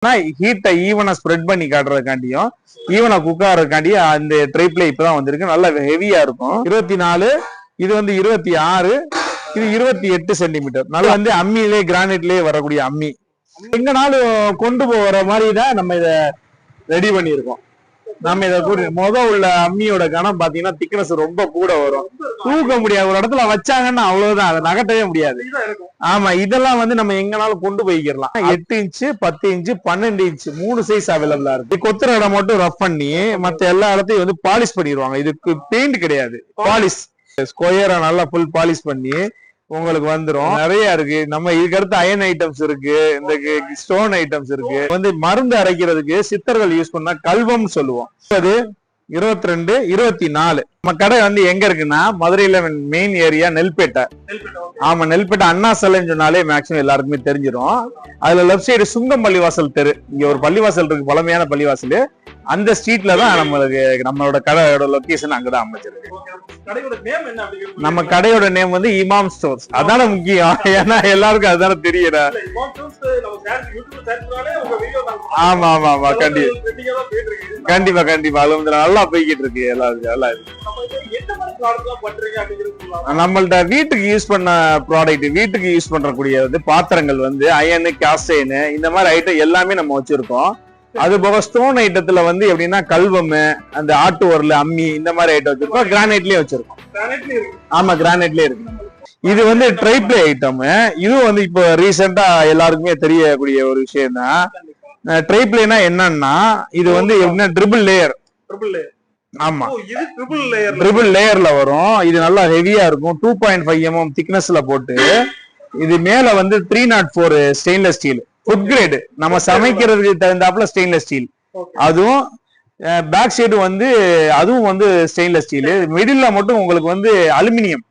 ஹீட்டை ஈவனா ஸ்ப்ரெட் பண்ணி காட்டுறதுக்காண்டியும் ஈவனா குக் ஆகிறதுக்காண்டியும் அந்த ட்ரைப்ல இப்பதான் வந்திருக்கு. நல்லா ஹெவியா இருக்கும். 24, இது வந்து 26, இது 28 சென்டிமீட்டர். நல்லா வந்து அம்மியிலே கிரானைட்லயே வரக்கூடிய அம்மி. எங்கனாலும் கொண்டு போகிற மாதிரி தான் நம்ம இதை ரெடி பண்ணியிருக்கோம். நம்ம இதை உள்ள அம்மியோட கனம் பாத்தீங்கன்னா திக்னஸ் ரொம்ப கூட வரும். தூக்க முடியாது. ஒரு இடத்துல வச்சாங்கன்னா அவ்வளவுதான், அதை நகட்டவே முடியாது. ஆமா, இதெல்லாம் வந்து நம்ம எங்கனாலும் கொண்டு போய்க்கிடலாம். 8 இன்ச்சு, 10 இன்ச்சு, 12 இன்ச்சு 3 சைஸ் அவைலபிளா இருக்கு. கொத்துற இடம் மட்டும் ரஃப் பண்ணி மத்த எல்லா இடத்தையும் வந்து பாலிஷ் பண்ணிடுவாங்க. இதுக்கு பெயிண்ட் கிடையாது, பாலிஷ். ஸ்கொயரா நல்லா ஃபுல் பாலிஷ் பண்ணி உங்களுக்கு வந்துரும். நிறைய இருக்கு. நம்ம இதுக்கு அடுத்து அயன் ஐட்டம்ஸ் இருக்கு, இந்த ஸ்டோன் ஐட்டம்ஸ் இருக்கு. வந்து மருந்து அரைக்கிறதுக்கு சித்தர்கள் யூஸ் பண்ணா கல்வம் சொல்லுவோம். அது 22, 24. நம்ம கடை வந்து எங்க இருக்குன்னா மதுரையில மெயின் ஏரியா நெல்பேட்டை. ஆமா, நெல்பேட்டை அண்ணா சாலைன்னு சொன்னாலே மேக்சிமம் எல்லாருக்குமே தெரிஞ்சிடும். அதுல லெப்ட் சைடு சுங்கம் பள்ளிவாசல் தெரு, இங்க ஒரு பள்ளிவாசல் இருக்கு, பழமையான பள்ளிவாசல். அந்த ஸ்ட்ரீட்ல தான் நம்மளோட கடையோட லொகேஷன் அங்கதான் அமைச்சிருக்கு. நம்ம கடையோட நேம் வந்து இமாம் ஸ்டோர்ஸ். அதான முக்கியம், ஏன்னா எல்லாருக்கும் அதுதானே தெரியல. ஆமா ஆமா ஆமா, கண்டிப்பா கண்டிப்பா நல்லா போய்கிட்டு இருக்கு. நம்மள்ட்ட வீட்டுக்கு யூஸ் பண்ண ப்ராடக்ட், வீட்டுக்கு யூஸ் பண்றக்கூடிய வந்து பாத்திரங்கள் வந்து அயனு, காஸ்டைன், இந்த மாதிரி ஐட்டம் எல்லாமே நம்ம வச்சிருக்கோம். அது போக ஸ்டோன் ஐட்டத்துல வந்து எப்படின்னா கல்வம், அந்த ஆட்டு உரல், அம்மி, இந்த மாதிரி ஐட்டம் வச்சிருக்கோம். கிரானைட்லயே வச்சிருக்கோம். ஆமா, கிரானைட்லயே இருக்கு. இது வந்து ட்ரைப்ளே ஐட்டம். இதுவும் வந்து இப்போ ரீசெண்டா எல்லாருக்குமே தெரியக்கூடிய ஒரு விஷயம் தான். ட்ரைப்ளேனா என்னன்னா இது வந்து எப்படின்னா ட்ரிபிள் லேயர். ஆமா, ட்ரிபிள் லேயர்ல வரும். இது நல்லா ஹெவியா இருக்கும். 2.5 mm திக்னஸ்ல போட்டு இது மேல வந்து 304 ஸ்டெயின்லெஸ் ஸ்டீல் ஃபுட் கிரேடு. நம்ம சமைக்கிறதுக்கு தகுந்தாப்புல ஸ்டெயின்லெஸ் ஸ்டீல். அதுவும் பேக் சைடு வந்து அதுவும் வந்து ஸ்டெயின்லெஸ் ஸ்டீல். மிடில்ல மட்டும் உங்களுக்கு வந்து அலுமினியம்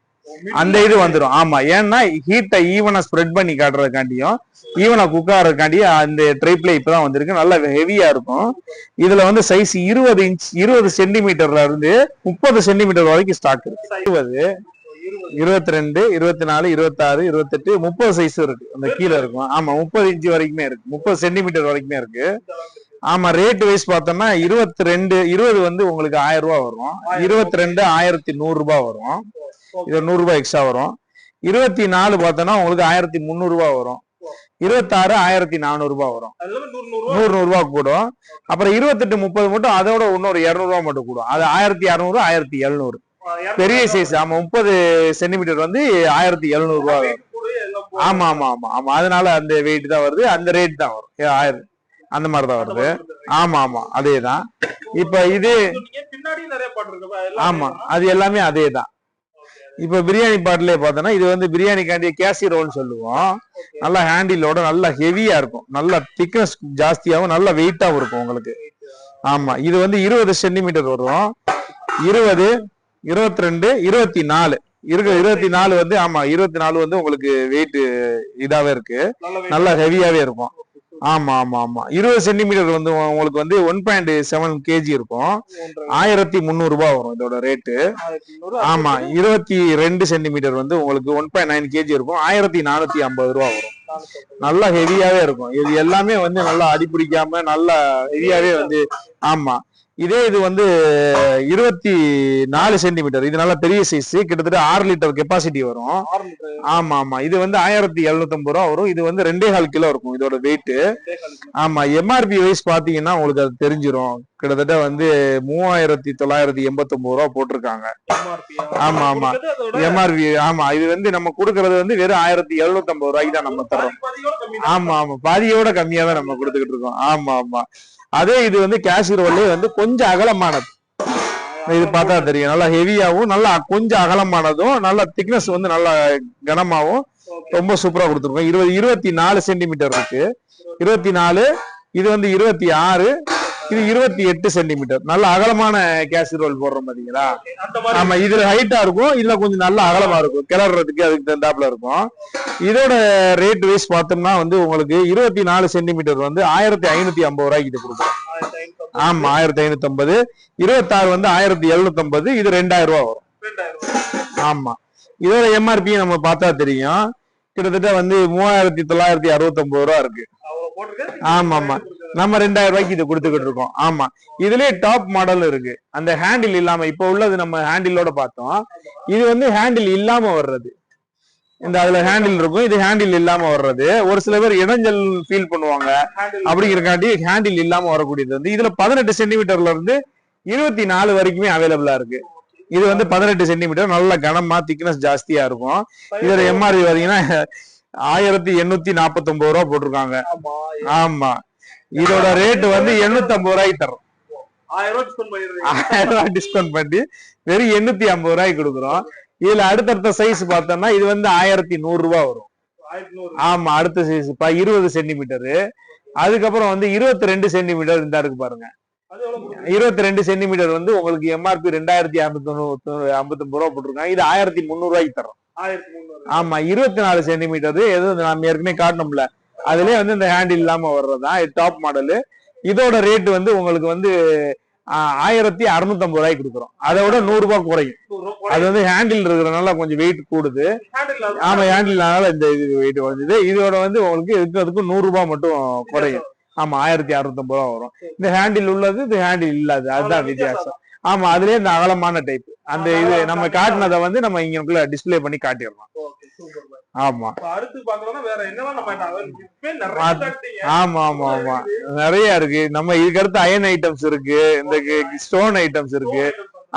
அந்த இது வந்துடும். ஆமா, ஏன்னா ஹீட்டை ஈவனா ஸ்ப்ரெட் பண்ணி காட்டுறதுக்காண்டியும் ஈவனா குக் ஆகிறதுக்காண்டியும் அந்த ட்ரைப்ல இப்பதான் வந்திருக்கு. நல்லா ஹெவியா இருக்கும். இதுல வந்து சைஸ் 20 இன்ச், 20 சென்டிமீட்டர்ல இருந்து 30 சென்டிமீட்டர் வரைக்கும் ஸ்டாக் இருக்கு. 20, 22, 24, 26, 28, 30 சைஸ் இருக்கு. அந்த கீழே இருக்கும். ஆமா, 30 இன்ச் வரைக்குமே இருக்கு, 30 சென்டிமீட்டர் வரைக்குமே இருக்கு. ஆமா, ரேட் வைஸ் பார்த்தோம்னா 22, 20 வந்து உங்களுக்கு 1000 ரூபாய் வரும். 22 1100 ரூபாய் வரும். இது 100 ரூபாய் எக்ஸ்ட்ரா வரும். 24 பார்த்தோம்னா உங்களுக்கு 1300 ரூபாய் வரும். 26 1400 ரூபாய் வரும். 100 ரூபாய் கூடும். அப்புறம் 28, 30 மட்டும் அதோட இன்னொரு 200 ரூபாய் மட்டும் கூடும். அது 1600, 1700 பெரிய சைஸ். ஆமா, 30 சென்டிமீட்டர் வந்து 1700 ரூபாய். ஆமா ஆமா ஆமா ஆமா, அதனால அந்த வெயிட் தான் வருது, அந்த ரேட் தான் வரும். 1000 அந்த மாதிரிதான் வருது. ஆமா ஆமா, அதேதான். இப்ப இது ஆமா, அது எல்லாமே அதேதான். இப்ப பிரியாணி பாட்டிலே பார்த்தோன்னா இது வந்து பிரியாணிக்காண்டி கேசிரோல்னு சொல்லுவோம். நல்லா ஹேண்டிலோட நல்லா ஹெவியா இருக்கும். நல்லா திக்னஸ் ஜாஸ்தியாகவும் நல்ல வெயிட்டாவும் இருக்கும் உங்களுக்கு. ஆமா, இது வந்து 20 சென்டிமீட்டர் வரும். 20, 22, 24 இருக்கு. 24 வந்து ஆமா, 24 வந்து உங்களுக்கு வெயிட் இதாவே இருக்கு, நல்லா ஹெவியாவே இருக்கும். ஆமா ஆமா ஆமா, 20 சென்டிமீட்டர் வந்து உங்களுக்கு வந்து 1.7 kg இருக்கும். 1300 ரூபாய் வரும் இதோட ரேட்டு. ஆமா, 22 சென்டிமீட்டர் வந்து உங்களுக்கு 1.9 kg இருக்கும். 1450 ரூபாய் வரும். நல்லா ஹெவியாவே இருக்கும். இது எல்லாமே வந்து நல்லா அடிப்பிடிக்காம நல்லா ஹெவியாவே வந்து. ஆமா, இதே இது வந்து 24 சென்டிமீட்டர். இது நல்லா பெரிய சைஸ், கிட்டத்தட்ட 6 லிட்டர் கெப்பாசிட்டி வரும். ஆமா ஆமா, இது வந்து 1750 ரூபா வரும். இது வந்து 2.25 கிலோ இருக்கும் இதோட வெயிட். ஆமா, எம்ஆர்பி வைஸ் பாத்தீங்கன்னா உங்களுக்கு அது தெரிஞ்சிடும். கிட்டத்தட்ட வந்து 3989 ரூபா போட்டிருக்காங்க. ஆமா ஆமா, எம்ஆர்பி. ஆமா, இது வந்து நம்ம கொடுக்கறது வந்து வெறும் 1750 ரூபாய்க்கு தான் நம்ம தரோம். ஆமா ஆமா, பாதியோட கம்மியா தான் நம்ம கொடுத்துக்கிட்டு இருக்கோம். ஆமா ஆமா, அதே இது வந்து கேசிரோல்லே வந்து கொஞ்சம் அகலமானது. இது பார்த்தா தெரியும், நல்லா ஹெவியாவும் நல்லா கொஞ்சம் அகலமானதும் நல்ல திக்னஸ் வந்து நல்லா கனமாவும் ரொம்ப சூப்பரா கொடுத்துருக்கோம். 24 சென்டிமீட்டர் இருக்கு. 24, இது வந்து 26, இது 28 சென்டிமீட்டர். நல்ல அகலமான கேசிரோல் போடுறோம் பாத்தீங்களா. ஆமா, இதுல ஹைட்டா இருக்கும், இதுல கொஞ்சம் நல்ல அகலமா இருக்கும், கிளறதுக்கு அதுக்கு தகுந்தாப்புல இருக்கும். இதோட ரேட் வைஸ் பார்த்தோம்னா வந்து உங்களுக்கு 24 சென்டிமீட்டர் வந்து 1550 ரூபாய்க்கு இது கொடுக்கும். ஆமா, 1550. 26 வந்து 1750. இது 2000 ரூபாய் வரும். ஆமா, இதோட எம்ஆர்பி நம்ம பார்த்தா தெரியும், கிட்டத்தட்ட வந்து 3969 ரூபா இருக்கு. ஆமா ஆமா நம்ம 2000 ரூபாய்க்கு இது கொடுத்துக்கிட்டு இருக்கோம். ஆமா, இதுலயே டாப் மாடல் இருக்கு. அந்த ஹேண்டில் இல்லாம இப்ப உள்ளது நம்ம ஹேண்டிலோட பார்த்தோம். இது வந்து ஹேண்டில் இல்லாம வர்றது. இந்த அதுல ஹேண்டில் இருக்கும், இது ஹேண்டில் இல்லாம வர்றது. ஒரு சில பேர் இடைஞ்சல் ஃபீல் பண்ணுவாங்க, அப்படிங்கிறக்காண்டி ஹேண்டில் இல்லாம வரக்கூடியது வந்து இதுல 18 சென்டிமீட்டர்ல இருந்து 24 வரைக்குமே அவைலபிளா இருக்கு. இது வந்து 18 சென்டிமீட்டர், நல்ல கனமா திக்னஸ் ஜாஸ்தியா இருக்கும். இதோட எம்ஆர்பி பாத்தீங்கன்னா 1849 ரூபா போட்டிருக்காங்க. ஆமா, இதோட ரேட் வந்து 850 ரூபாய்க்கு தரும். 1000 ரூபாய் டிஸ்கவுண்ட் பண்ணி வெறும் 850 ரூபாய்க்கு கொடுக்குறோம். இதுல அடுத்தடுத்த சைஸ் பார்த்தோம்னா இது வந்து 1100 ரூபாய் வரும். ஆமா, அடுத்த சைஸ் 20 சென்டிமீட்டரு. அதுக்கப்புறம் வந்து 22 சென்டிமீட்டர் இந்த இருக்கு பாருங்க. 22 சென்டிமீட்டர் வந்து உங்களுக்கு எம்ஆர்பி 2259 ரூபாய் போட்டிருக்காங்க. இது 1300 ரூபாய்க்கு தரும். ஆமா, 24 சென்டிமீட்டர் எதுவும் நம்ம ஏற்கனவே காட்டணும்ல, அதுலயே வந்து இந்த ஹேண்டில் இல்லாம வர்றதா டாப் மாடலு. இதோட ரேட் வந்து உங்களுக்கு வந்து 1650 ரூபாய்க்கு கொடுக்குறோம். அதை விட 100 ரூபாய் குறையும். அது வந்து ஹேண்டில் இருக்கிறதுனால கொஞ்சம் வெயிட் கூடுது. ஆமா, ஹேண்டில்னால இந்த இது வெயிட் குறைஞ்சது. இதோட வந்து உங்களுக்கு இருக்கிறதுக்கு 100 ரூபாய் மட்டும் குறையும். ஆமா, 1650 ரூபாய் வரும். இந்த ஹேண்டில் உள்ளது, இது ஹேண்டில் இல்லாது, அதுதான் வித்தியாசம். ஆமா, அதுலயே இந்த அகலமான டைப். அந்த இது நம்ம காட்டினதை வந்து நம்ம இங்க டிஸ்பிளே பண்ணி காட்டிடலாம். ஆமா, அடுத்து பாக்கணும்னா வேற என்னலாம் நம்ம ஆமா ஆமா ஆமா நிறைய இருக்கு. நம்ம இதுக்கு அடுத்து அயன் ஐட்டம்ஸ் இருக்கு, இந்த ஸ்டோன் ஐட்டம்ஸ் இருக்கு.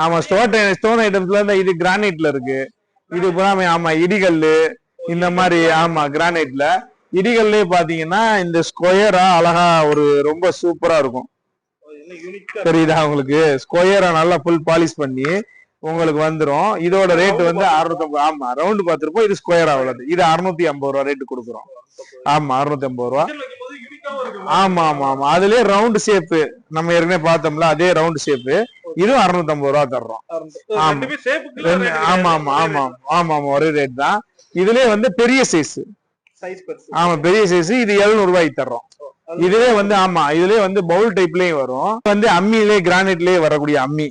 ஆமா, ஸ்டோன் ஐட்டம்ஸ்ல இருந்து இது கிரானைட்ல இருக்கு. இது புறாமே. ஆமா, இடிகல்லு இந்த மாதிரி. ஆமா, கிரானைட்ல இடிகல்லே பாத்தீங்கன்னா இந்த ஸ்கொயரா அழகா ஒரு ரொம்ப சூப்பரா இருக்கும். தெரியுதா உங்களுக்கு? ஸ்கொயரா நல்லா ஃபுல் பாலிஷ் பண்ணி உங்களுக்கு வந்துரும். இதோட ரேட் வந்து 650. ஆமா, ரவுண்ட் பார்த்திருப்போம். இது ஸ்கொயர் அவ்வளவு. இது 650 ரூபா ரேட் கொடுக்குறோம். ஆமா, 650 ரூபா. ஆமா ஆமா ஆமா, அதுலயே ரவுண்ட் ஷேப் நம்ம ஏற்கனவே பார்த்தோம்ல, அதே ரவுண்ட் ஷேப். இதுவும் 650 ரூபா தர்றோம். ஆமா ஆமா ஆமா ஆமா ஆமா, ஒரே ரேட் தான். இதுலயே வந்து பெரிய சைஸ். ஆமா, பெரிய சைஸ். இது 700 ரூபாய்க்கு தர்றோம். இதுவே வந்து ஆமா, இதுலயே வந்து பவுல் டைப்லயும் வரும். வந்து அம்மியிலே கிரானைட்லயே வரக்கூடிய அம்மி.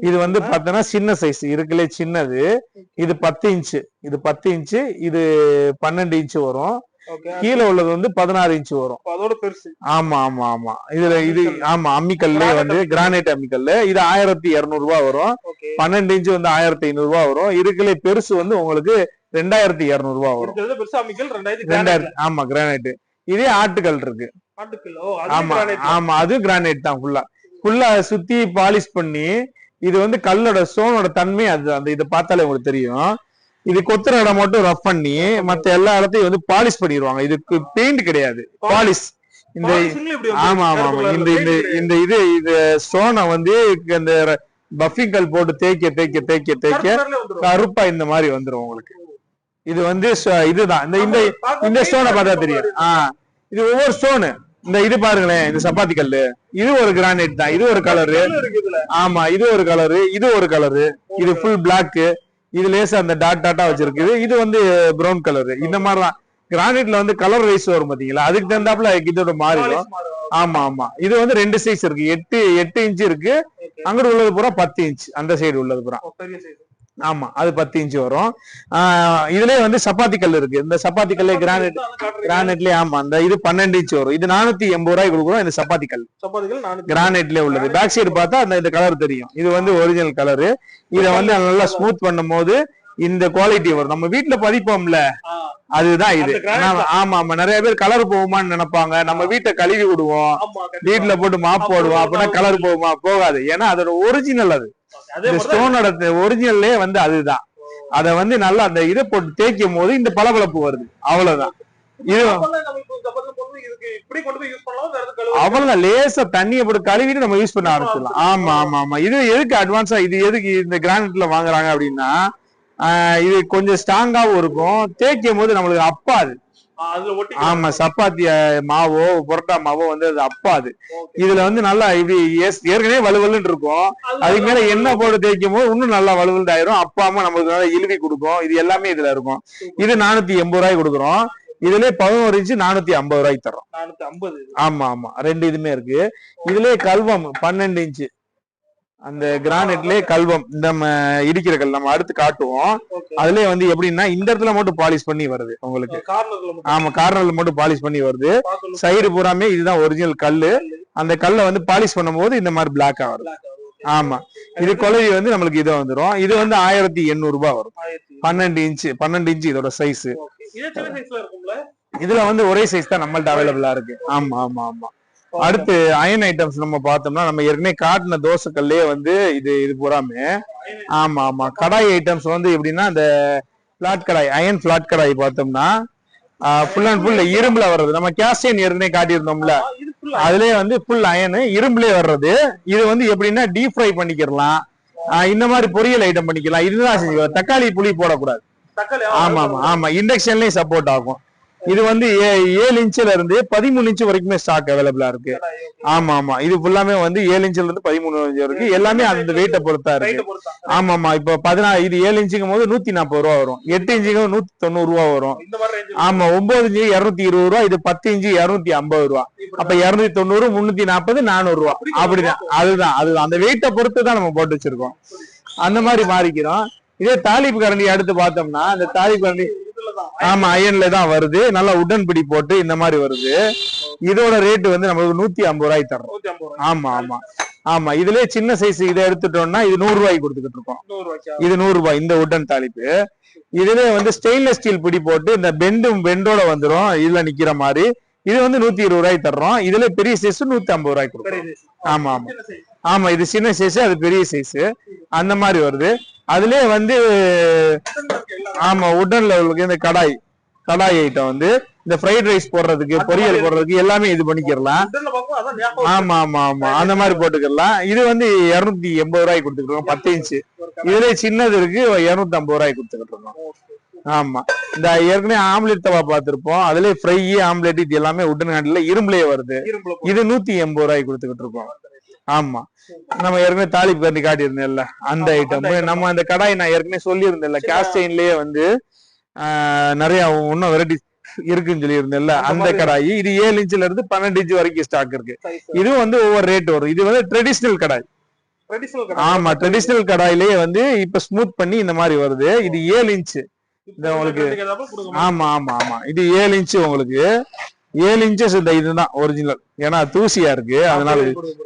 இது வந்து பாத்தீங்கன்னா சின்ன சைஸ் இருக்குல்ல, சின்னது. இது 10 இன்ச்சு, இது 10 இன்ச்சு, இது 12 இன்ச்சு வரும். கீழே உள்ளது வந்து 16 இன்ச்சு வரும். ஆமா ஆமா ஆமா, இதுல இது ஆமா அம்மிக்கல்லே வந்து கிரானைட் அம்மிக்கல்லு. இது 1200 ரூபாய் வரும். 12 இன்ச்சு வந்து 1500 ரூபாய் வரும். இருக்குல்ல பெருசு வந்து உங்களுக்கு 2200 ரூபாய் வரும். 2000. ஆமா, கிரானைட். இதே ஆட்டுக்கல் இருக்கு. ஆமா ஆமா, அது கிரானைட் தான். ஃபுல்லா சுத்தி பாலிஷ் பண்ணி, இது வந்து கல்லோட ஸ்டோனோட தன்மை அது. அந்த இதை பார்த்தாலே உங்களுக்கு தெரியும். இது கொத்துற இடம் மட்டும் ரஃப் பண்ணி மத்த எல்லா இடத்தையும் வந்து பாலிஷ் பண்ணிடுவாங்க. இதுக்கு பெயிண்ட் கிடையாது, பாலிஷ். இந்த ஆமா ஆமா ஆமா, இந்த இந்த இந்த இது இது ஸ்டோனை வந்து அந்த பஃபிங் கல் போட்டு தேய்க்க தேய்க்க தேய்க்க தேய்க்க கருப்பா இந்த மாதிரி வந்துரும் உங்களுக்கு. இது வந்து இதுதான். இந்த இந்த ஸ்டோனை பார்த்தா தெரியும். இது ஒவ்வொரு ஸ்டோனு. இந்த இது பாருங்களேன், இந்த சப்பாத்தி கல்லு, இது ஒரு கிரானைட் தான். இது ஒரு கலரு. ஆமா, இது ஒரு கலரு, இது ஒரு கலரு. இது ஃபுல் பிளாக். இது லேசா அந்த டாட் டாட்டா வச்சிருக்குது. இது வந்து பிரவுன் கலரு. இந்த மாதிரிதான் கிரானைட்ல வந்து கலர் ரைஸ் வரும் பாத்தீங்களா, அதுக்கு தகுந்தாப்புல இதோட மாறிடும். ஆமா ஆமா, இது வந்து 2 சைஸ் இருக்கு. 8 இன்ச்சு இருக்கு. அங்கிட்டு உள்ளது பூரா 10 இன்ச். அந்த சைடு உள்ளது பூரா. ஆமா, அது 10 இன்ச்சு வரும். இதுலயே வந்து சப்பாத்தி கல் இருக்கு. இந்த சப்பாத்தி கல்லே கிரானைட்லயே. ஆமா, அந்த இது 12 இன்ச்சு வரும். இது 480 ரூபாய் கொடுக்குறோம். இந்த சப்பாத்தி கல் கிரானைட்லயே உள்ளது. பேக் சைடு பார்த்தா இந்த கலர் தெரியும். இது வந்து ஒரிஜினல் கலரு. இத வந்து நல்லா ஸ்மூத் பண்ணும் போது இந்த குவாலிட்டி வரும். நம்ம வீட்டுல பதிப்போம்ல, அதுதான் இது. ஆமா ஆமா, நிறைய பேர் கலர் போகுமான்னு நினைப்பாங்க. நம்ம வீட்டை கழுவி விடுவோம், வீட்டுல போட்டு மாப் போடுவோம், அப்படின்னா கலர் போகுமா? போகாது. ஏன்னா அதோட ஒரிஜினல். அது ஸ்டோனோட ஒரிஜினல்லே வந்து அதுதான். அத வந்து நல்லா அந்த இதை போட்டு தேய்க்கும் போது இந்த பளபளப்பு வருது. அவ்வளவுதான். இது அவ்வளவுதான். லேசா தண்ணியை போட்டு கழுவிட்டு நம்ம யூஸ் பண்ண ஆரம்பிச்சிடலாம். ஆமா ஆமா ஆமா, இது எதுக்கு அட்வான்ஸா, இது எதுக்கு இந்த கிரானைட்ல வாங்குறாங்க அப்படின்னா, இது கொஞ்சம் ஸ்ட்ராங்காவும் இருக்கும். தேய்க்கும் போது நம்மளுக்கு அப்பாது. ஆமா, சப்பாத்தி மாவோ புரோட்டா மாவோ வந்து அது அப்பாது. இதுல வந்து நல்லா இப்படி ஏற்கனவே வலுவலுன்னு இருக்கும். அதுக்கு மேல எண்ணெய் போட்டு தேய்க்கும் போது இன்னும் நல்லா வலுவலுண்டு ஆயிரும். அப்பாம நம்மளுக்கு நல்லா இழுவி கொடுக்கும். இது எல்லாமே இதுல இருக்கும். இது 480 ரூபாய் கொடுக்குறோம். இதுலயே 11 இன்ச்சு 450 ரூபாய்க்கு தரோம். ஆமா ஆமா, 2 இதுமே இருக்கு. இதுலயே கல்வம் 12 இன்ச்சு. அந்த கிரானைட்லயே கல்வம் இந்த நம்ம இடிக்கிற கல் நம்ம அடுத்து காட்டுவோம். அதுலயே வந்து எப்படின்னா இந்த இடத்துல மட்டும் பாலிஷ் பண்ணி வருது உங்களுக்கு. ஆமா, கார்னர்ல மட்டும் பாலிஷ் பண்ணி வருது. சைடு பூராமே இதுதான் ஒரிஜினல் கல்லு. அந்த கல்லை வந்து பாலிஷ் பண்ணும்போது இந்த மாதிரி பிளாக்கா வருது. ஆமா, இது கொலவி வந்து நம்மளுக்கு இது வந்துரும். இது வந்து 1800 ரூபாய் வரும். 12 இன்ச்சு இதோட சைஸ். இதுல வந்து ஒரே சைஸ் தான் நம்மள்ட்ட அவைலபிளா இருக்கு. ஆமா ஆமா ஆமா. அடுத்து அயன் ஐட்டம்ஸ் நம்ம பார்த்தோம்னா நம்ம ஏற்கனவே காட்டின தோசைக்கல்லே வந்து இது பூராமே. ஆமா ஆமா. கடாய் ஐட்டம்ஸ் வந்து எப்படின்னா இந்த பிளாட் கடாய், அயன் பிளாட் கடாய் பார்த்தோம்னா ஃபுல் அண்ட் ஃபுல் இரும்புல வர்றது. நம்ம கேஸ்டைன் ஏற்கனவே காட்டியிருந்தோம்ல, அதுலயே வந்து ஃபுல் அயன் இரும்புலயே வர்றது. இது வந்து எப்படின்னா டீப் ஃப்ரை பண்ணிக்கலாம், இந்த மாதிரி பொரியல் ஐட்டம் பண்ணிக்கலாம். இதுதான் செஞ்சுக்கலாம். தக்காளி புளி போடக்கூடாது. ஆமா ஆமா ஆமா. இண்டக்ஷன்லயும் சப்போர்ட் ஆகும். இது வந்து 7 இன்ச்ல இருந்து 13 இன்ச் வரைக்குமே ஸ்டாக் அவைலபிளா இருக்கு. ஆமா ஆமா. இது ஃபுல்லாமே வந்து 7 இன்ச்ல இருந்து 13 இன்ச் இருக்கு. எல்லாமே அந்த வெயிட்ட பொறுத்தா இருக்கு. ஆமா ஆமா. இப்ப 16 இது 7 இன்ச்சுக்கும் போது 140 ரூபா வரும். 8 இன்ச்சுக்கு 190 ரூபா வரும். ஆமா, 9 இன்ச்சு 220 ரூபா. இது 10 இன்ச்சு 250 ரூபா. அப்ப 290, 340, 400 ரூபா. அப்படிதான். அதுதான் அந்த வெயிட்ட பொறுத்து தான் நம்ம போட்டு வச்சிருக்கோம். அந்த மாதிரி மாறிக்கிறோம். இதே தாலிப்பு கரண்டி அடுத்து பார்த்தோம்னா அந்த தாலிப்பு கரண்டி ஆமா அயன்ல தான் வருது. நல்லா உடன் பிடி போட்டு இந்த மாதிரி வருது. இதோட ரேட் வந்து நம்மளுக்கு 150 ரூபாய்க்கு தர்றோம். ஆமா ஆமா ஆமா. இதுலயே சின்ன சைஸ் இதை எடுத்துட்டோம்னா இது 100 ரூபாய்க்கு கொடுத்துக்கிட்டு இருக்கோம். இது 100 ரூபாய் இந்த உடன் தாலிப்பு. இதுல வந்து ஸ்டெயின்லெஸ் ஸ்டீல் பிடி போட்டு இந்த பெண்டோட வந்துடும். இதுல நிக்கிற மாதிரி இது வந்து 120 ரூபாய்க்கு தர்றோம். இதுல பெரிய சைஸ் 150 ரூபாய்க்கு கொடுக்குறோம். ஆமா ஆமா ஆமா. இது சின்ன சைஸ், அது பெரிய சைஸ், அந்த மாதிரி வருது. அதுலயே வந்து ஆமா உடன்ல உங்களுக்கு இந்த கடாய் ஐட்டம் வந்து இந்த ஃப்ரைட் ரைஸ் போடுறதுக்கு, பொரியல் போடுறதுக்கு எல்லாமே இது பண்ணிக்கிறலாம். ஆமா ஆமா ஆமா. அந்த மாதிரி போட்டுக்கலாம். இது வந்து 280 ரூபாய்க்கு கொடுத்துக்கிட்டு 10 இன்ச்சு. இதுல சின்னது இருக்கு, 250 ரூபாய்க்கு கொடுத்துக்கிட்டு இருக்கோம். ஆமா. இந்த ஏற்கனவே ஆம்லெட் தவா பார்த்திருப்போம். அதுலயே ஃப்ரை, ஆம்லெட் இது எல்லாமே உடன் ஹேண்டில்ல இரும்புலயே வருது. இது 180 ரூபாய்க்கு கொடுத்துக்கிட்டு இருக்கோம். ஆமா. நம்ம ஏற்கனவே தாலிப்பு கரண்டி காட்டியிருந்தேன்ல அந்த ஐட்டம். நம்ம அந்த கடாய் நான் ஏற்கனவே சொல்லியிருந்தேன்ல, கேஸ்டைன்லயே வந்து நிறைய இன்னும் வெரைட்டி இருக்குன்னு சொல்லி இருந்தேன்ல, அந்த கடாய். இது 7 இன்ச்ல இருந்து 12 இன்ச் வரைக்கும் ஸ்டாக் இருக்கு. இது வந்து ஒவ்வொரு ரேட் வரும். இது வந்து ட்ரெடிஷனல் கடாய். ஆமா, ட்ரெடிஷனல் கடாயிலேயே வந்து இப்ப ஸ்மூத் பண்ணி இந்த மாதிரி வருது. இது 7 இன்ச் இந்த உங்களுக்கு. ஆமா ஆமா ஆமா. இது 7 இன்ச் உங்களுக்கு. 7 இன்ச்சஸ் இந்த இதுதான் ஒரிஜினல். ஏன்னா தூசியா இருக்கு, அதனால.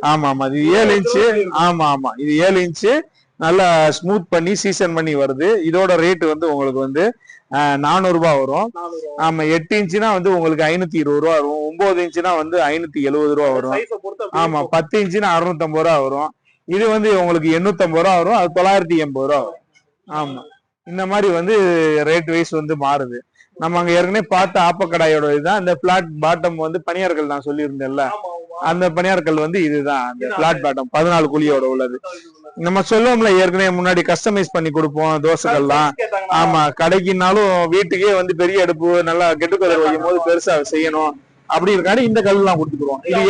ஆமா ஆமா. இது 7 இன்ச்சு. ஆமா ஆமா. இது 7 இன்ச்சு நல்லா ஸ்மூத் பண்ணி சீசன் பண்ணி வருது. இதோட ரேட் வந்து உங்களுக்கு வந்து 400 ரூபாய் வரும். ஆமா. 8 இன்ச்சுனா வந்து உங்களுக்கு 520 ரூபா வரும். 9 இன்ச்சுனா வந்து 570 ரூபா வரும். ஆமா. 10 இன்ச்சுனா 650 ரூபா வரும். இது வந்து உங்களுக்கு 850 ரூபா வரும். அது 980 ரூபா வரும். ஆமா. இந்த மாதிரி வந்து ரேட் வைஸ் வந்து மாறுது. நம்ம அங்க ஏற்கனவே பார்த்த ஆப்பக்கடாயோட இதுதான். இந்த பிளாட் பாட்டம் வந்து பனியார்கள் நான் சொல்லியிருந்தேன்ல, அந்த பனியார்கள் வந்து இதுதான் அந்த பிளாட் பாட்டம் 14 குழியோட உள்ளது. நம்ம சொல்லுவோம்ல ஏற்கனவே முன்னாடி கஸ்டமைஸ் பண்ணி கொடுப்போம் தோசைகள்லாம். ஆமா, கடைக்குனாலும் வீட்டுக்கே வந்து பெரிய அடுப்பு நல்லா கெட்டுக்கதர் வைக்கும் போது பெருசா செய்யணும் அப்படி இருக்காரு. இந்த கல் எல்லாம் கொடுத்துக்குறோம். இது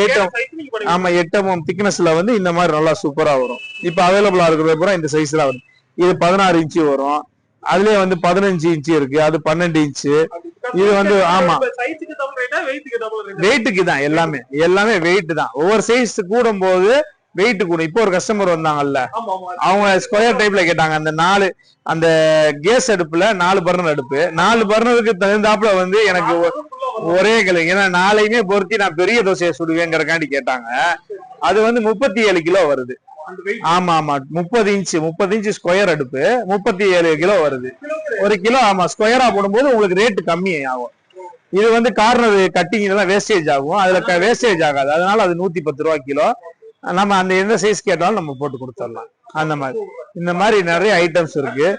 8 mm திக்னஸ்ல வந்து இந்த மாதிரி நல்லா சூப்பரா வரும். இப்ப அவைலபிளா இருக்கிறது பூரா இந்த சைஸ்ல வரும். இது 16 இன்ச்சு வரும். அதுலயே வந்து 15 இன்ச்சு இருக்கு, அது 12 இன்ச்சு. இது வந்து ஆமா வெயிட்டுக்கு தான். எல்லாமே வெயிட் தான். ஒவ்வொரு சைஸ் கூடும் போது வெயிட் கூடும். இப்போ ஒரு கஸ்டமர் வந்தாங்கல்ல, அவங்க ஸ்கொயர் டைப்ல கேட்டாங்க. அந்த 4 அந்த கேஸ் அடுப்புல 4 பர்னர் அடுப்பு, 4 பர்னருக்கு தகுந்தாப்புல வந்து எனக்கு ஒரே கிலோ. ஏன்னா 4ஐயுமே பொருத்தி நான் பெரிய தோசையை சுடுவேங்கிறக்காண்டி கேட்டாங்க. அது வந்து 37 கிலோ வருது. ஆமா ஆமா. 30 இன்ச்சு ஸ்கொயர் அடுப்பு 37 கிலோ வருது. 1 கிலோ. ஆமா, ஸ்கொயரா போடும்போது உங்களுக்கு ரேட் கம்மி ஆகும். இது வந்து கார்னர் கட்டிங் இதெல்லாம் வேஸ்டேஜ் ஆகும். அதுல வேஸ்டேஜ் ஆகாது. அதனால அது 110 ரூபா கிலோ. நம்ம அந்த எந்த சைஸ் கேட்டாலும் நம்ம போட்டு கொடுத்துடலாம். அந்த மாதிரி இந்த மாதிரி நிறைய ஐட்டம்ஸ் இருக்கு.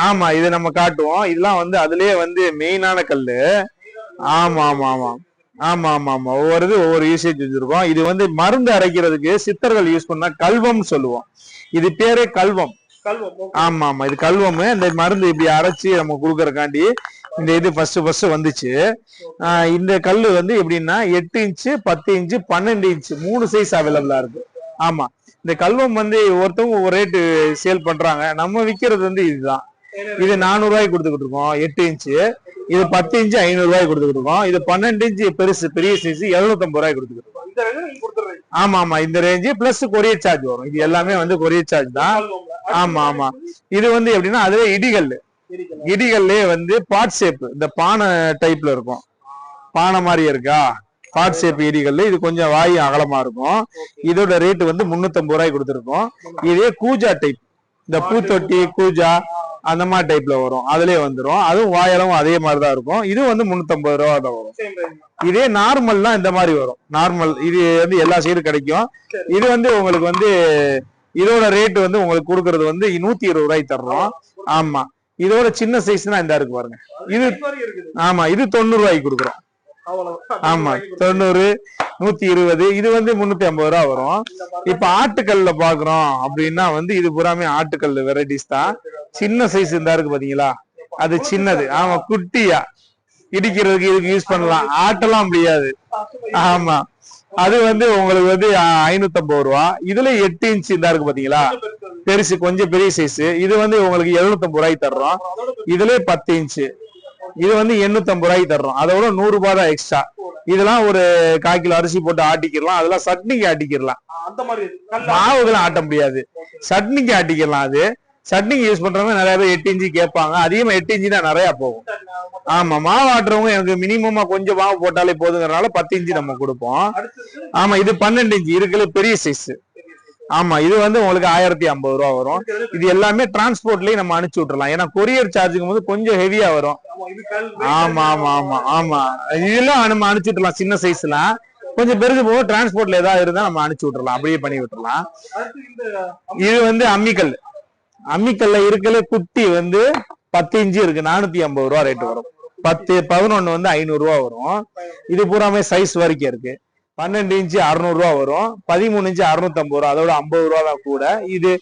ஆமா, இது நம்ம காட்டுவோம். இதெல்லாம் வந்து அதுலயே வந்து மெயினான கல்லு. ஆமா ஆமா ஆமா ஆமா ஆமா ஆமா. ஒவ்வொரு யூசேஜ் வச்சிருக்கோம். இது வந்து மருந்து அரைக்கிறதுக்கு சித்தர்கள் யூஸ் பண்ணா கல்வம் சொல்லுவோம். இது பேரே கல்வம். ஆமா ஆமா. இது கல்வம். இந்த மருந்து இப்படி அரைச்சி நம்ம குடுக்கறக்காண்டி இந்த இது ஃபர்ஸ்ட் வந்துச்சு. இந்த கல்லு வந்து எப்படின்னா 8 இன்ச்சு, 10 இன்ச்சு, 12 இன்ச்சு 3 சைஸ் அவைலபிளா இருக்கு. ஆமா. இந்த கல்வம் வந்து ஒவ்வொருத்தவங்க ஒவ்வொரு ரேட்டு சேல் பண்றாங்க. நம்ம விக்கிறது வந்து இதுதான். இது 400 ரூபாய்க்கு கொடுத்துக்கிட்டு இருக்கோம் 8 இன்ச்சு. இது 10 இன்ச்சு 500 ரூபாய்க்கு கொடுத்துக்கிட்டு இருக்கோம். இது 12 இன்ச்சு பெரிய சைஸ் 750 ரூபாய்க்கு கொடுத்துக்கிட்டு இருக்கோம். ஆமா ஆமா இந்த ரேஞ்சு பிளஸ் கொரியர் சார்ஜ் வரும். இது எல்லாமே வந்து கொரியர் சார்ஜ் தான். ஆமா ஆமா இது வந்து எப்படின்னா அதுவே இடிகள்லயே வந்து பாட் ஷேப் இந்த பானை டைப்ல இருக்கும். பானை மாதிரி இருக்கா பாட் ஷேப் இடிகள்ல இது கொஞ்சம் வாய் அகலமா இருக்கும். இதோட ரேட் வந்து 350 ரூபாய்க்கு கொடுத்துருக்கோம். இதே கூஜா டைப் இந்த பூத்தொட்டி கூஜா அந்த மாதிரி டைப்ல வரும். அதுலயே வந்துரும். அதுவும் வாயளவும் அதே மாதிரிதான் இருக்கும். இது வந்து 350 ரூபா தான் வரும். இதே நார்மல்லாம் இந்த மாதிரி வரும். நார்மல் இது வந்து எல்லா சைடும் கிடைக்கும். இது வந்து உங்களுக்கு வந்து இதோட ரேட் வந்து உங்களுக்கு கொடுக்கறது வந்து 120 ரூபாய்க்கு தர்றோம். ஆமா இதோட சின்ன சைஸ்னா இந்த இருக்கு பாருங்க. இது ஆமா இது 90 ரூபாய்க்கு கொடுக்குறோம். ஆமா 90 120 இது வந்து 350 ரூபா வரும். இப்ப ஆட்டுக்கல்ல பாக்குறோம் அப்படின்னா வந்து இது பூராமே ஆட்டுக்கல் வெரைட்டிஸ் தான். சின்ன சைஸ் இந்த இருக்கு பாத்தீங்களா அது சின்னது. ஆமா குட்டியா இடிக்கிறதுக்கு இதுக்கு யூஸ் பண்ணலாம். ஆட்டெல்லாம் முடியாது. ஆமா அது வந்து உங்களுக்கு வந்து 550 ரூபா. இதுல 8 இன்ச் இந்த இருக்கு பாத்தீங்களா பெருசு கொஞ்சம் பெரிய சைஸ். இது வந்து உங்களுக்கு 750 ரூபாய்க்கு தர்றோம். இதுல 10 இன்ச்சு இது வந்து 850 ரூபாய்க்கு தர்றோம். அதோட 100 ரூபாய் தான் எக்ஸ்ட்ரா. இதெல்லாம் ஒரு 1/4 கிலோ அரிசி போட்டு ஆட்டிக்கலாம். அதெல்லாம் சட்னிக்கு ஆட்டிக்கலாம். மாவுக்கெல்லாம் ஆட்ட முடியாது. சட்னிக்கு ஆட்டிக்கலாம். அது சட்னிக்கு யூஸ் பண்றவங்க நிறைய பேர் 8 இன்ச்சு கேட்பாங்க. அதிகமா 8 இன்ச்சு தான் நிறைய போகும். ஆமா மாவு ஆட்டுறவங்க எனக்கு மினிமமா கொஞ்சம் மாவு போட்டாலே போதுங்கிறனால 10 இன்ச்சு நம்ம கொடுப்போம். ஆமா இது 12 இன்ச்சு இருக்குல்ல பெரிய சைஸ். ஆமா இது வந்து உங்களுக்கு 1050 ரூபா வரும். இது எல்லாமே டிரான்ஸ்போர்ட்லயே நம்ம அனுப்பிச்சு விட்டுறலாம். ஏன்னா கொரியர் சார்ஜுக்கு போது கொஞ்சம் ஹெவியா வரும். ஆமா ஆமா ஆமா ஆமா இதெல்லாம் நம்ம அனுப்பிச்சு விட்டுறலாம். சின்ன சைஸ்ல கொஞ்சம் பெருசு போக டிரான்ஸ்போர்ட்ல ஏதாவது இருந்தா நம்ம அனுப்பிச்சு விட்டுறலாம். அப்படியே பண்ணி விட்டுறலாம். இது வந்து அம்மிக்கல்ல இருக்கல குட்டி வந்து 10 இன்ச்சு இருக்கு 450 ரூபா ரேட் வரும். 10 11 வந்து 500 ரூபா வரும். இது பூராமே சைஸ் வரைக்கும் இருக்கு. 12 இன்ச்சு 600 ரூபா வரும். 13 இன்ச்சு 650 ரூபா. அதோட 50 ரூபா தான் கூட. இது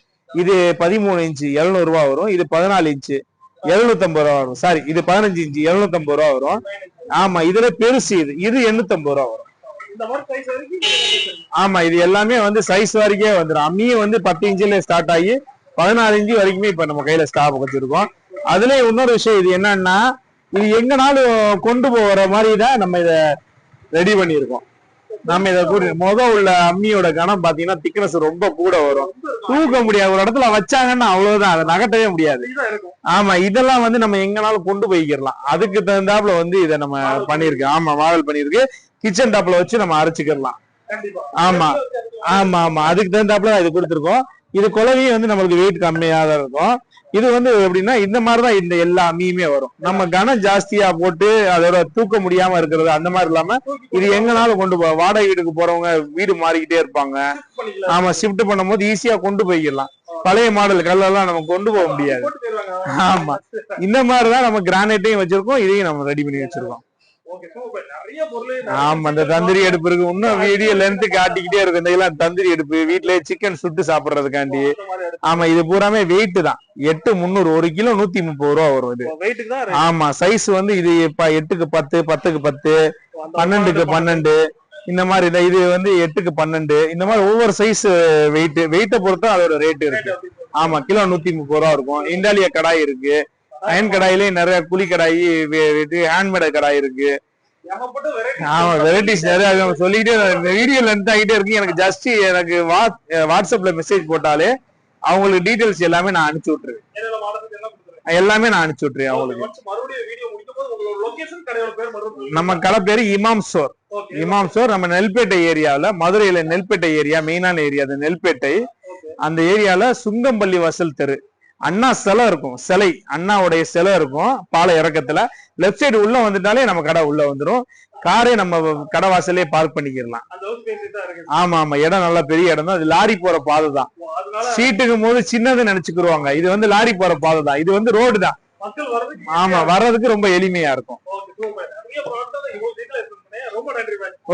13 இன்ச்சு 700 ரூபா வரும். இது 14 இன்ச்சு 750 ரூபா வரும். சாரி இது 15 இன்ச்சு 750 ரூபா வரும். ஆமா இதுல பெருசு இது 850 ரூபா வரும். ஆமா இது எல்லாமே வந்து சைஸ் வரைக்கே வந்துடும். அம்மியும் வந்து 10 இன்ச்சுல ஸ்டார்ட் ஆகி 16 இன்ச்சு வரைக்குமே இப்ப நம்ம கையில ஸ்டாப் வச்சிருக்கோம். அதுல இன்னொரு விஷயம் இது என்னன்னா இது எங்கனாலும் கொண்டு போற மாதிரி தான் நம்ம இத ரெடி பண்ணிருக்கோம். நம்ம இதை உள்ள அம்மியோட கனம் பாத்தீங்கன்னா திக்னஸ் ரொம்ப கூட வரும். தூக்க முடியாது. ஒரு இடத்துல வச்சாங்கன்னா அவ்வளவுதான். அதை நகட்டவே முடியாது. ஆமா இதெல்லாம் வந்து நம்ம எங்கனாலும் கொண்டு போய்க்கிடலாம். அதுக்கு தகுந்தாப்புல வந்து இதை நம்ம பண்ணிருக்கோம். ஆமா மாடல் பண்ணிருக்கு. கிச்சன் டாப்ல வச்சு நம்ம அரைச்சுக்கிடலாம். ஆமா ஆமா ஆமா அதுக்கு தகுந்தாப்புல இது கொடுத்துருக்கோம். இது குழவையும் வந்து நம்மளுக்கு வெயிட் கம்மியா தான் இருக்கும். இது வந்து எப்படின்னா இந்த மாதிரிதான் இந்த எல்லா அம்மியுமே வரும். நம்ம கனம் ஜாஸ்தியா போட்டு அதோட தூக்க முடியாம இருக்கிறது அந்த மாதிரி இல்லாம இது எங்கனாலும் கொண்டு போவோம். வாடகை வீட்டுக்கு போறவங்க வீடு மாறிக்கிட்டே இருப்பாங்க. ஆமா ஷிஃப்ட் பண்ணும் போது ஈஸியா கொண்டு போய்க்கலாம். பழைய மாடல் கல்லெல்லாம் நம்ம கொண்டு போக முடியாது. ஆமா இந்த மாதிரிதான் நம்ம கிரானைட்டையும் வச்சிருக்கோம். இதையும் நம்ம ரெடி பண்ணி வச்சிருக்கோம். ஆமா இந்த தந்திரி அடுப்பு இருக்கு. இன்னும் வீடியோ லென்த் காட்டிக்கிட்டே இருக்கும். இந்த தந்திரி அடுப்பு வீட்டுலயே சிக்கன் சுட்டு சாப்பிடுறதுக்காண்டி. ஆமா இது பூராமே வெயிட் தான். 8 300 1 கிலோ 130 ரூபா வரும். இது ஆமா சைஸ் வந்து இது 8க்கு 10 10க்கு 10 12க்கு 12 இந்த மாதிரி. இது வந்து 8க்கு 12 இந்த மாதிரி ஒவ்வொரு சைஸ் வெயிட்டை பொறுத்து அதோட ரேட் இருக்கு. ஆமா கிலோ 130 ரூபா இருக்கும். இண்டாலியா கடாய் இருக்கு. அயன் கடாயிலேயே நிறைய குழி கடாய் ஹேண்ட்மேட் கடாய் இருக்கு. ஆமா வெரைட்டிஸ் நிறைய சொல்லிக்கிட்டே வீடியோ லென்த் ஆகிட்டே இருக்கு. எனக்கு ஜஸ்ட் எனக்கு வாட்ஸ்அப்ல மெசேஜ் போட்டாலே அவங்களுக்கு டீடைல்ஸ் எல்லாமே நான் அனுப்பிச்சு விட்டுருவேன். எல்லாமே நான் அனுப்பிச்சு விட்டுருவேன் அவங்களுக்கு. நம்ம கடை பேரு இமாம் ஸ்டோர். இமாம் ஸ்டோர் நம்ம நெல்பேட்டை ஏரியாவில் மதுரையில நெல்பேட்டை ஏரியா மெயினான ஏரியா. அது நெல்பேட்டை அந்த ஏரியால சுங்கம்பள்ளி வாசல் தெரு அண்ணா சிலை இருக்கும். சிலை அண்ணாவுடைய சிலை இருக்கும். பாலை இறக்கத்துல லெப்ட் சைடு உள்ள வந்துட்டாலே நம்ம கடை உள்ள வந்துடும். காரே நம்ம கடை வாசலே பார்க் பண்ணிக்கலாம். ஆமா ஆமா இடம் நல்லா பெரிய இடம் தான். அது லாரி போற பாதை தான். சீட்டுக்கும் போது சின்னது நினைச்சுக்குருவாங்க. இது வந்து லாரி போற பாதை தான். இது வந்து ரோடு தான். ஆமா வர்றதுக்கு ரொம்ப எளிமையா இருக்கும்.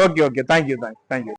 Okay okay thank you.